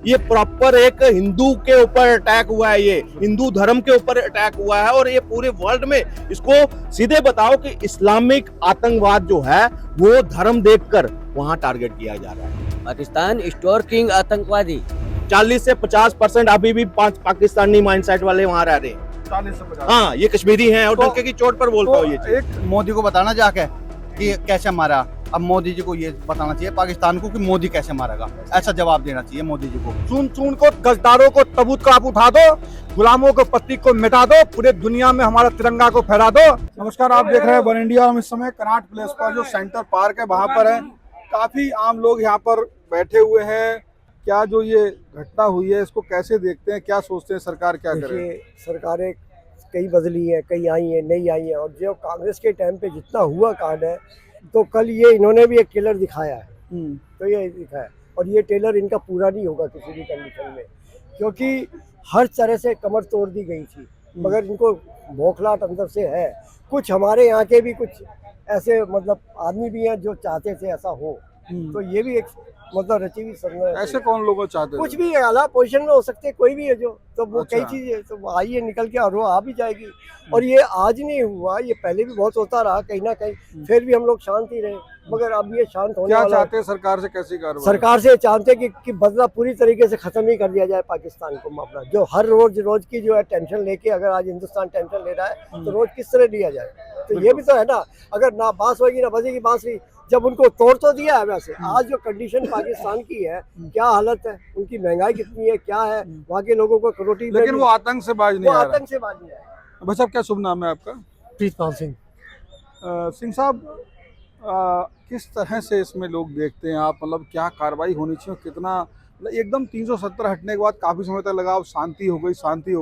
ये प्रॉपर एक हिंदू के ऊपर अटैक हुआ है, ये हिंदू धर्म के ऊपर अटैक हुआ है। और ये पूरे वर्ल्ड में इसको सीधे बताओ कि इस्लामिक आतंकवाद जो है वो धर्म देखकर वहां टारगेट किया जा रहा है। पाकिस्तान स्टोर्किंग आतंकवादी 40 से 50% अभी भी पाकिस्तानी माइंडसेट वाले वहां रह रहे हैं। 40 से 50। हाँ, ये कश्मीरी हैं और तो- डंके की चोट पर बोलता हूँ ये चीज़। एक मोदी को बताना जाके कि कैसे मारा। अब मोदी जी को ये बताना चाहिए पाकिस्तान को कि मोदी कैसे मारेगा, ऐसा जवाब देना चाहिए मोदी जी को। चुन चुन को, गजदारों को, तबूत को आप उठा दो, गुलामों को, प्रतीक को मिटा दो, पूरे दुनिया में हमारा तिरंगा को फहरा दो। नमस्कार, आप देख रहे हैं वन इंडिया। हम इस समय कनाट प्लेस पर जो सेंटर पार्क है वहाँ पर है। काफी आम लोग यहाँ पर बैठे हुए हैं। क्या जो ये घटना हुई है इसको कैसे देखते हैं, क्या सोचते हैं, सरकार क्या करे? देखिए, सरकारें कई बदली हैं, कई आई हैं, नई आई हैं, और जो कांग्रेस के टाइम पे जितना हुआ कांड है, तो कल ये इन्होंने भी एक टेलर दिखाया है। तो ये दिखाया, और ये टेलर इनका पूरा नहीं होगा किसी भी कंडीशन में, क्योंकि हर तरह से कमर तोड़ दी गई थी, मगर इनको बौखलाहट अंदर से है। कुछ हमारे यहाँ के भी कुछ ऐसे मतलब आदमी भी हैं जो चाहते थे ऐसा हो, तो ये भी एक मतलब रची हुई सरना है। ऐसे कौन लोग चाहते कुछ थे? भी आला पोजीशन में हो सकते हैं, कोई भी है जो, तो वो अच्छा। कई चीजें तो वो आई है निकल के, और वो आ भी जाएगी। और ये आज नहीं हुआ, ये पहले भी बहुत होता रहा कहीं ना कहीं, फिर भी हम लोग शांत ही रहे। मगर अब ये शांत होने क्या वाला चाहते हैं सरकार से, कैसी कार्रवाई? सरकार से चाहते हैं कि बदला पूरी तरीके से खत्म ही कर दिया जाए पाकिस्तान को मामला। जो हर रोज की जो है टेंशन लेके, अगर आज हिंदुस्तान टेंशन ले रहा है तो रोज किस तरह लिया जाए। तो ये भी तो है ना, अगर ना बांस होगी ना बजेगी बांसुरी। जब उनको तोड़ तो दिया है, वैसे आज जो कंडीशन पाकिस्तान की है, क्या हालत है, उनकी महंगाई कितनी है, क्या है, वहाँ के लोगों को रोटी लेकिन वो आतंक से बाज नहीं वो आ रहा। आतंक से बाजी है। भाई साहब, क्या शुभ नाम है आपका? प्रीतपाल सिंह। सिंह साहब, किस तरह से इसमें लोग देखते हैं आप, मतलब क्या कार्रवाई होनी चाहिए, कितना मतलब एकदम 370 हटने के बाद काफ़ी समय तक लगा, अब शांति हो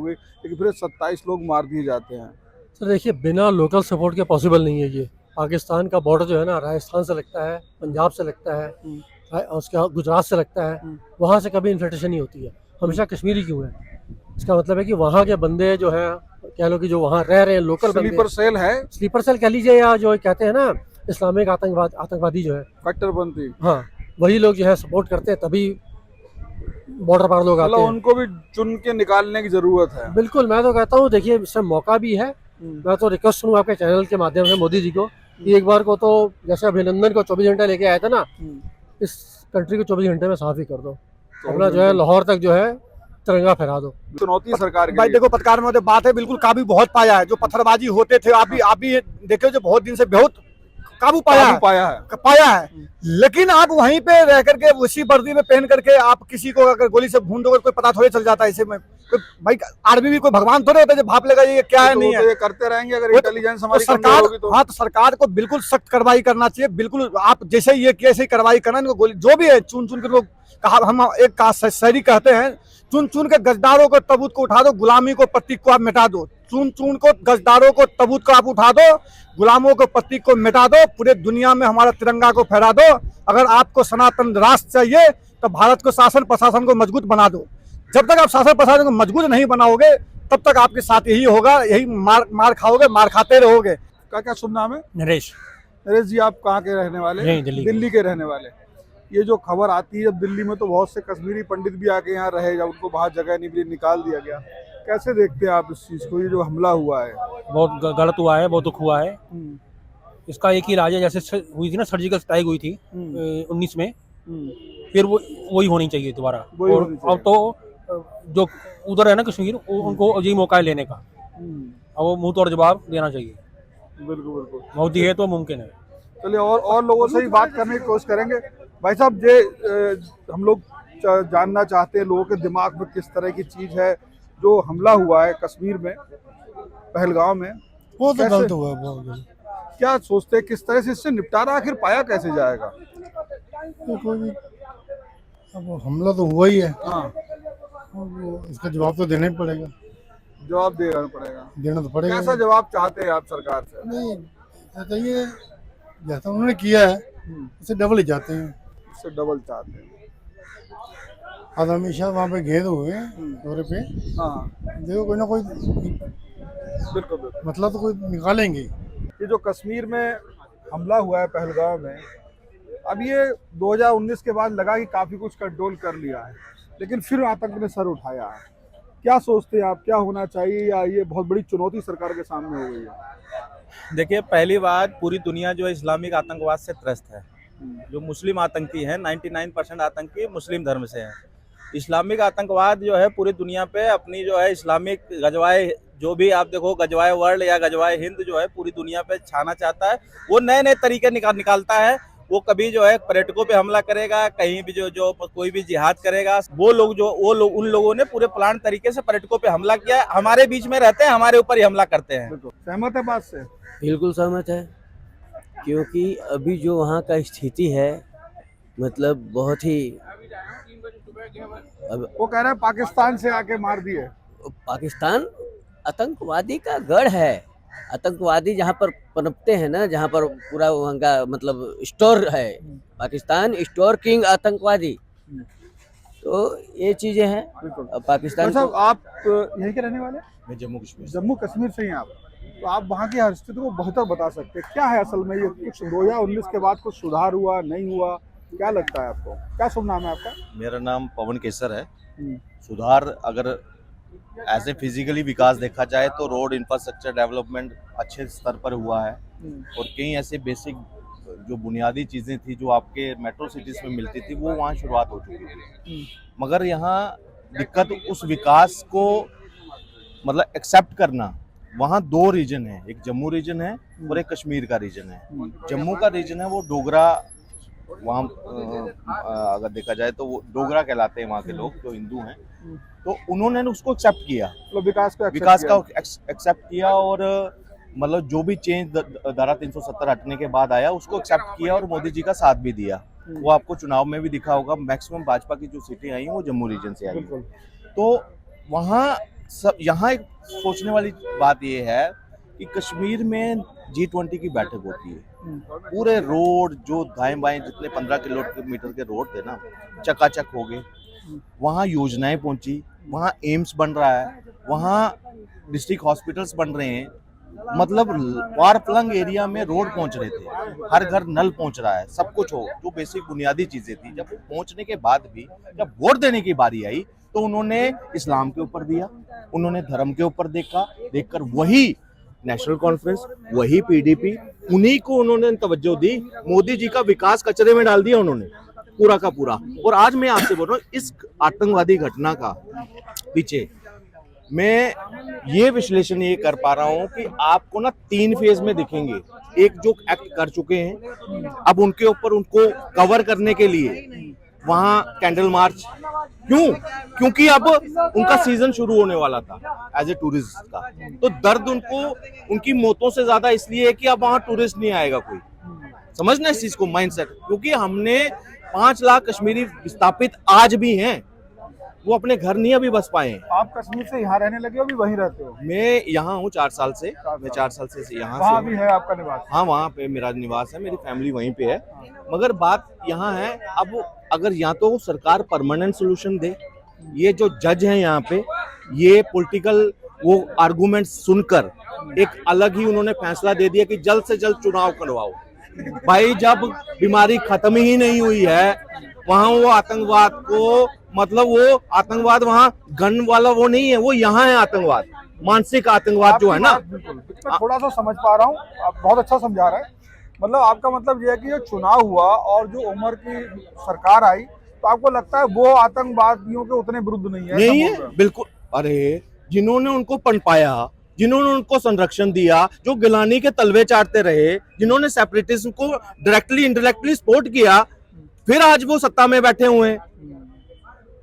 गई, लेकिन फिर 27 लोग मार दिए जाते हैं। सर देखिए, बिना लोकल सपोर्ट के पॉसिबल नहीं है ये। पाकिस्तान का बॉर्डर जो है ना, राजस्थान से लगता है, पंजाब से लगता है, उसके गुजरात से लगता है। वहाँ से कभी इन्फिल्ट्रेशन नहीं होती है, हमेशा कश्मीरी क्यों है। इसका मतलब है कि वहाँ के बंदे जो है, कह लो कि जो वहाँ रह रहे हैं लोकल स्लीपर सेल है, स्लीपर सेल कह लीजिए, या जो कहते हैं ना इस्लामिक आतंकवादी जो है, कट्टरपंथी, हाँ, वही लोग जो है सपोर्ट करते हैं, तभी बॉर्डर पार लोग आते मतलब हैं। उनको भी चुन के निकालने की जरूरत है। बिल्कुल, मैं तो कहता हूँ, देखिए इससे मौका भी है। मैं तो रिक्वेस्ट करूँ आपके चैनल के माध्यम से मोदी जी को कि एक बार को तो जैसे अभिनंदन को 24 घंटे लेके आए थे ना, इस कंट्री को 24 घंटे में साफ ही कर दो। अपना जो है लाहौर तक जो है तिरंगा फहरा दो। चुनौती सरकार की भाई है। देखो, पत्रकार में बात है, बिल्कुल काबू बहुत पाया है। जो पत्थरबाजी होते थे, आप भी देखो, जो बहुत दिन से बहुत काबू पाया है। लेकिन आप वहीं पे रह करके उसी वर्दी में पहन करके आप किसी को अगर गोली से भून दोगे, कोई पता थोड़ी चल जाता है। इसे में भाई आर्मी भी कोई भगवान थोड़े होता है जो भाप लेगा ये क्या है, नहीं है। ये करते रहेंगे अगर वो इंटेलिजेंस तो हमारी कमजोर सरकार, होगी तो। हाँ, तो सरकार को बिल्कुल सख्त कार्रवाई करना चाहिए। बिल्कुल आप जैसे ये कैसे कार्रवाई करना, इनको गोली जो भी है चुन चुन के लोग हम एक शायरी कहते हैं, चुन चुन के गजदारों को, तबूत को उठा दो, गुलामी को, प्रतीक को आप मिटा दो। चुन चुन को, गजदारों को, तबूत को आप उठा दो, गुलामों को, प्रतीक को मिटा दो, पूरे दुनिया में हमारा तिरंगा को फहरा दो। अगर आपको सनातन राष्ट्र चाहिए तो भारत को शासन प्रशासन को मजबूत बना दो। जब तक आप शासन प्रशासन को मजबूत नहीं बनाओगे, तब तक आपके साथ यही होगा, यही मार खाओगे, मार खाते रहोगे। क्या शुभ नाम है? नरेश जी, आप कहाँ के रहने वाले? नहीं, दिल्ली के रहने वाले। ये जो खबर आती है, जब दिल्ली में तो बहुत से कश्मीरी पंडित भी आके यहाँ रहे, जब उनको बाहर जगह नहीं मिली, निकाल दिया गया। कैसे देखते हैं आप इस चीज को, ये जो हमला हुआ है? बहुत गलत हुआ है, बहुत दुख हुआ है। इसका एक ही इलाज है, जैसे हुई थी ना सर्जिकल स्ट्राइक हुई थी 19 में, फिर वो वही होनी चाहिए दोबारा। और अब तो जो उधर है ना कश्मीर, उनको यही मौका है लेने का। अब वो मुंह तोड़ जवाब देना चाहिए। बिल्कुल मोदी है तो मुमकिन है। चलिए, और लोगों से ही बात करने की कोशिश करेंगे। भाई साहब, हम लोग जानना चाहते हैं लोगों के दिमाग में किस तरह की चीज है जो हमला हुआ है कश्मीर में, पहलगाम में। वो तो कैसे- गलत हुआ है, बहुत गलत। क्या सोचते हैं, किस तरह से इससे निपटारा आखिर पाया कैसे जाएगा? अब वो हमला तो हुआ ही है, हाँ, इसका जवाब तो देना ही पड़ेगा। जवाब देना पड़ेगा। देना तो पड़ेगा। कैसा जवाब चाहते हैं आप सरकार से? नहीं, ऐसा ये जैसा उन्होंने किया है उससे डबल ही जाते हैं। उससे डबल चाहते हैं। आज हमेशा वहाँ पे घेरे हुए हैं दौरे पे, हाँ, देखो कोई ना कोई बिल्कुल। मतलब तो कोई निकालेंगे। ये जो कश्मीर में हमला हुआ है पहलगाम में, अब ये 2019 के बाद लगा कि काफ़ी कुछ कंट्रोल कर लिया है, लेकिन फिर आतंक ने सर उठाया है। क्या सोचते हैं आप, क्या होना चाहिए, या ये बहुत बड़ी चुनौती सरकार के सामने हो गई है? देखिए, पहली बात, पूरी दुनिया जो है इस्लामिक आतंकवाद से त्रस्त है। जो मुस्लिम आतंकी हैं, 99% आतंकी मुस्लिम धर्म से हैं। इस्लामिक आतंकवाद जो है पूरी दुनिया पे अपनी जो है इस्लामिक गजवाए, जो भी आप देखो गजवाए वर्ल्ड या गजवाए हिंद जो है पूरी दुनिया पे छाना चाहता है। वो नए नए तरीके निकालता है। वो कभी जो है पर्यटकों पे हमला करेगा, कहीं भी जो कोई भी जिहाद करेगा। उन लोगों ने पूरे प्लान तरीके से पर्यटकों पे हमला किया है। हमारे बीच में रहते हैं, हमारे ऊपर ही हमला करते हैं। सहमत है बात से? बिल्कुल सहमत है, क्योंकि अभी जो वहाँ का स्थिति है मतलब बहुत ही वो कह रहे हैं पाकिस्तान से आके मार दिए। पाकिस्तान आतंकवादी का गढ़ है। आतंकवादी जहाँ पर पनपते हैं ना, जहाँ पर पूरा वहाँ का मतलब स्टोर है, पाकिस्तान स्टोर किंग आतंकवादी। तो ये चीजें हैं। अब पाकिस्तान साहब, आप यहीं के रहने वाले? मैं जम्मू कश्मीर जम्मू कश्मीर से ही हैं आप, तो आप वहाँ की हर स्थिति को बेहतर बता सकते हैं। क्या है असल में, ये कुछ 2019 के बाद कुछ सुधार हुआ, नहीं हुआ, क्या लगता है आपको? क्या शुभ नाम है आपका? मेरा नाम पवन केसर है। सुधार अगर ऐसे फिजिकली विकास देखा जाए तो रोड इंफ्रास्ट्रक्चर डेवलपमेंट अच्छे स्तर पर हुआ है, और कई ऐसे बेसिक जो बुनियादी चीज़ें थी जो आपके मेट्रो सिटीज़ में मिलती थी वो वहाँ शुरुआत हो चुकी थी। मगर यहाँ दिक्कत उस विकास को मतलब एक्सेप्ट करना, वहाँ दो रीजन है, एक जम्मू रीजन है और एक कश्मीर का रीजन है। जम्मू का रीजन है वो डोगरा, वहाँ अगर देखा जाए तो वो डोगरा कहलाते हैं वहाँ के लोग जो हिंदू हैं। तो उन्होंने उसको एक्सेप्ट किया, मतलब विकास का एक्सेप्ट किया, और मतलब जो भी चेंज धारा 370 हटने के बाद आया उसको एक्सेप्ट किया और मोदी जी का साथ भी दिया। वो आपको चुनाव में भी दिखा होगा, मैक्सिमम भाजपा की जो सीटें आई हैं वो जम्मू रीजन से आई हैं। तो वहाँ यहाँ एक सोचने वाली बात ये है कि कश्मीर में G20 की बैठक होती है। पूरे रोड जो दाएं बाएं जितने 15 किलोमीटर के रोड थे ना, चकाचक हो गए। वहाँ योजनाएं पहुंची, वहाँ एम्स बन रहा है, वहाँ डिस्ट्रिक्ट हॉस्पिटल्स बन रहे हैं। मतलब वार पलंग एरिया में रोड पहुंच रहे थे, हर घर नल पहुंच रहा है, सब कुछ हो जो बेसिक बुनियादी चीजें थी। जब पहुंचने के बाद भी जब वोट देने की बारी आई तो उन्होंने इस्लाम के ऊपर दिया, उन्होंने धर्म के ऊपर देखकर वही नेशनल कॉन्फ्रेंस, वही PDP, उन्हीं को उन्होंने तवज्जो दी। मोदी जी का विकास कचरे में डाल दिया उन्होंने पूरा का पूरा। और आज मैं आपसे बोल रहा हूँ, इस आतंकवादी घटना का पीछे मैं ये विश्लेषण ये कर पा रहा हूँ कि आपको ना 3 फेज में दिखेंगे। एक जो एक्ट कर चुके हैं, अब उनके ऊपर उनको कवर करने के लिए वहां कैंडल मार्च, क्योंकि अब उनका सीजन शुरू होने वाला था एज ए टूरिस्ट का। तो दर्द उनको उनकी मौतों से ज्यादा इसलिए है कि अब वहां टूरिस्ट नहीं आएगा कोई। समझना इस चीज को, माइंडसेट, क्योंकि हमने 5 लाख कश्मीरी विस्थापित आज भी हैं, वो अपने घर नहीं अभी बस पाए हैं। आप कश्मीर से यहाँ रहने लगे हो, अभी वहीं रहते हो? मैं यहाँ हूँ 4 साल से, मैं 4 साल से यहाँ से। वहाँ भी है आपका निवास? हाँ, वहाँ पे मेरा निवास है, मेरी फैमिली वहीं पे है। मगर बात यहाँ है, अब अगर यहाँ तो सरकार परमानेंट सोल्यूशन दे, ये जो जज हैं यहाँ पे, ये पॉलिटिकल वो आर्गुमेंट सुनकर एक अलग ही उन्होंने फैसला दे दिया कि जल्द से जल्द चुनाव करवाओ। भाई, जब बीमारी खत्म ही नहीं हुई है वहाँ वो आतंकवाद को, मतलब वो आतंकवाद वहाँ गन वाला वो नहीं है, वो यहाँ है आतंकवाद, मानसिक आतंकवाद जो है ना। मैं थोड़ा सा समझ पा रहा हूँ, आप बहुत अच्छा समझा रहे हैं। मतलब आपका मतलब ये है कि जो चुनाव हुआ और जो उमर की सरकार आई, तो आपको लगता है वो आतंकवादियों के उतने विरुद्ध नहीं है? नहीं है, बिल्कुल। अरे, जिन्होंने उनको पनपाया, जिन्होंने उनको संरक्षण दिया, जो गिलानी के तलवे चाटते रहे, जिन्होंने सेपरेटिज्म को डायरेक्टली इंडायरेक्टली सपोर्ट किया, फिर आज वो सत्ता में बैठे हुए हैं।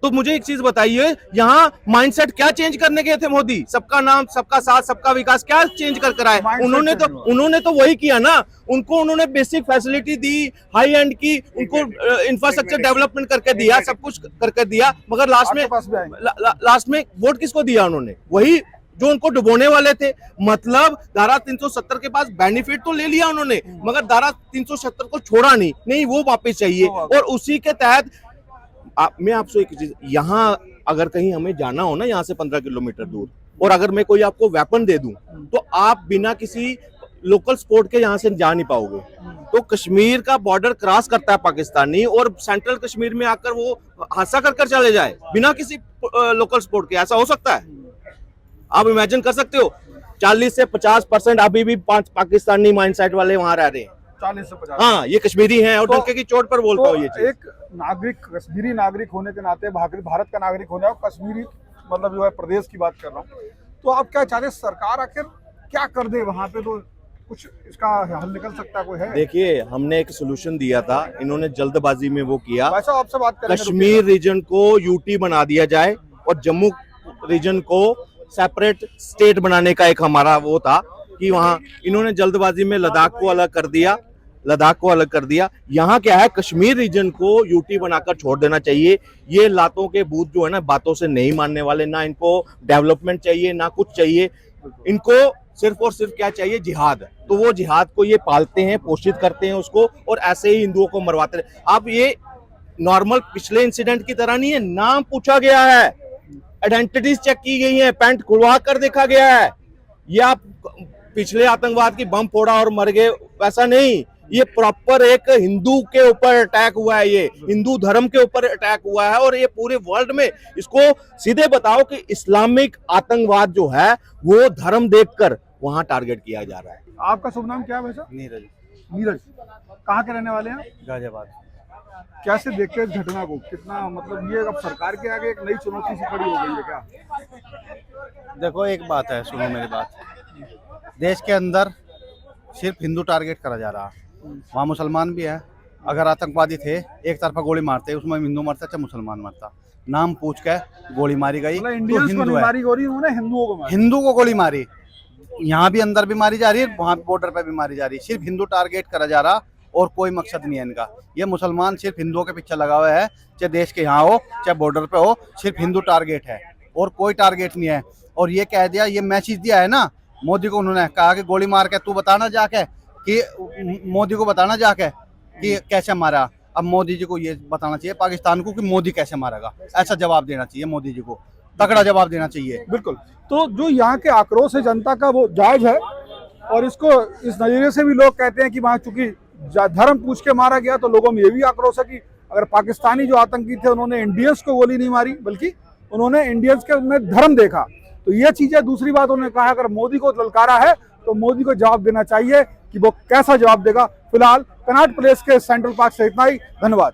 तो मुझे एक चीज बताइए, यहाँ माइंडसेट क्या चेंज करने गए थे मोदी? सबका नाम, सबका साथ, सबका विकास, क्या चेंज कर आए? उन्होंने तो वही किया ना। उनको उन्होंने basic facility the, high and की, उनको इंफ्रास्ट्रक्चर डेवलपमेंट करके दिया, सब कुछ करके दिया। मगर लास्ट में वोट किसको दिया उन्होंने? वही जो उनको डुबोने वाले थे। मतलब धारा 370 के पास बेनिफिट तो ले लिया उन्होंने, मगर धारा 370 को छोड़ा नहीं, वो वापस चाहिए। और उसी के तहत मैं आपसे एक चीज, यहाँ अगर कहीं हमें जाना हो ना, यहाँ से 15 किलोमीटर दूर, और अगर मैं कोई आपको वेपन दे दूं, तो आप बिना किसी लोकल स्पोर्ट के यहाँ से जा नहीं पाओगे। तो कश्मीर का बॉर्डर क्रॉस करता है पाकिस्तानी और सेंट्रल कश्मीर में आकर वो हादसा कर चले जाए बिना किसी लोकल स्पोर्ट के, ऐसा हो सकता है? आप इमेजिन कर सकते हो? 40 से 50% अभी भी पाकिस्तानी माइंडसेट वाले वहां रह रहे हैं। 40 से 50। हाँ, ये कश्मीरी हैं और तो- डंके की चोट पर बोलता हूँ ये चीज। एक नागरिक, कश्मीरी नागरिक होने के नाते, भारत का नागरिक होने और कश्मीरी मतलब जो है प्रदेश की बात कर रहा हूँ, तो आप क्या चाहते हैं सरकार आखिर क्या कर दे वहां पे, तो कुछ इसका हल निकल सकता कोई है? देखिए, हमने एक सोल्यूशन दिया था, इन्होंने जल्दबाजी में वो किया। वैसा आपसे बात करेंगे, कश्मीर रीजन को यूटी बना दिया जाए और जम्मू रीजन को सेपरेट स्टेट बनाने का एक हमारा वो था कि वहां इन्होंने जल्दबाजी में लद्दाख को अलग कर दिया। यहाँ क्या है, कश्मीर रीजन को यूटी बनाकर छोड़ देना चाहिए। ये लातों के भूत जो है ना, बातों से नहीं मानने वाले, ना इनको डेवलपमेंट चाहिए ना कुछ चाहिए, इनको सिर्फ और सिर्फ क्या चाहिए, जिहाद। तो वो जिहाद को ये पालते हैं, पोषित करते हैं उसको, और ऐसे ही हिंदुओं को मरवाते हैं। अब ये नॉर्मल पिछले इंसिडेंट की तरह नहीं है, नाम पूछा गया है, आइडेंटिटीज चेक की गई है, पैंट खुलवा कर देखा गया है। ये आप पिछले आतंकवाद की बम फोड़ा और मर गए, वैसा नहीं। ये प्रॉपर एक हिंदू के ऊपर अटैक हुआ है, ये हिंदू धर्म के ऊपर अटैक हुआ है, और ये पूरे वर्ल्ड में इसको सीधे बताओ कि इस्लामिक आतंकवाद जो है वो धर्म देखकर वहां टारगेट किया जा रहा है। आपका शुभ नाम क्या है वैसा? नीरज, नीरज, कहाँ के रहने वाले हैं? गाजियाबाद। कैसे देखते हैं इस घटना को? कितना मतलब ये अब सरकार के आगे एक नई चुनौती सी खड़ी हो गई है क्या? देखो, एक बात है, सुनो मेरी बात। देश के अंदर सिर्फ हिंदू टारगेट करा जा रहा, वहाँ मुसलमान भी है। अगर आतंकवादी थे, एक तरफा गोली मारते, उसमें हिंदू मरता चाहे मुसलमान मरता, नाम पूछ के गोली मारी गई मतलब तो इंडियंस को हिंदू नहीं है। मारी गोली, उन्होंने हिंदुओं को मारी। हिंदू को गोली मारी, यहाँ भी अंदर भी मारी जा रही है, वहाँ बॉर्डर पे भी मारी जा रही है। सिर्फ हिंदू टारगेट करा जा रहा और कोई मकसद नहीं है इनका। ये मुसलमान सिर्फ हिंदुओं के पीछे लगा हुआ है, चाहे देश के यहाँ हो चाहे बॉर्डर पे हो, सिर्फ हिंदू टारगेट है और कोई टारगेट नहीं है। और ये कह दिया, ये मैसेज दिया है ना मोदी को, उन्होंने कहा कि गोली मार के तू बताना जाके, कि मोदी को बताना जाके कि कैसे मारा। अब मोदी जी को ये बताना चाहिए पाकिस्तान को कि मोदी कैसे मारेगा, ऐसा जवाब देना चाहिए मोदी जी को, तगड़ा जवाब देना चाहिए। बिल्कुल। तो जो यहाँ के आक्रोश है जनता का, वो जायज है, और इसको इस नजरिए से भी लोग कहते हैं कि वहाँ चूंकि धर्म पूछ के मारा गया, तो लोगों में ये भी आक्रोश है कि अगर पाकिस्तानी जो आतंकी थे उन्होंने इंडियंस को गोली नहीं मारी, बल्कि उन्होंने इंडियंस के में धर्म देखा। तो ये चीज है। दूसरी बात, उन्होंने कहा अगर मोदी को ललकारा है तो मोदी को जवाब देना चाहिए कि वो कैसा जवाब देगा। फिलहाल कनॉट प्लेस के सेंट्रल पार्क से इतना ही। धन्यवाद।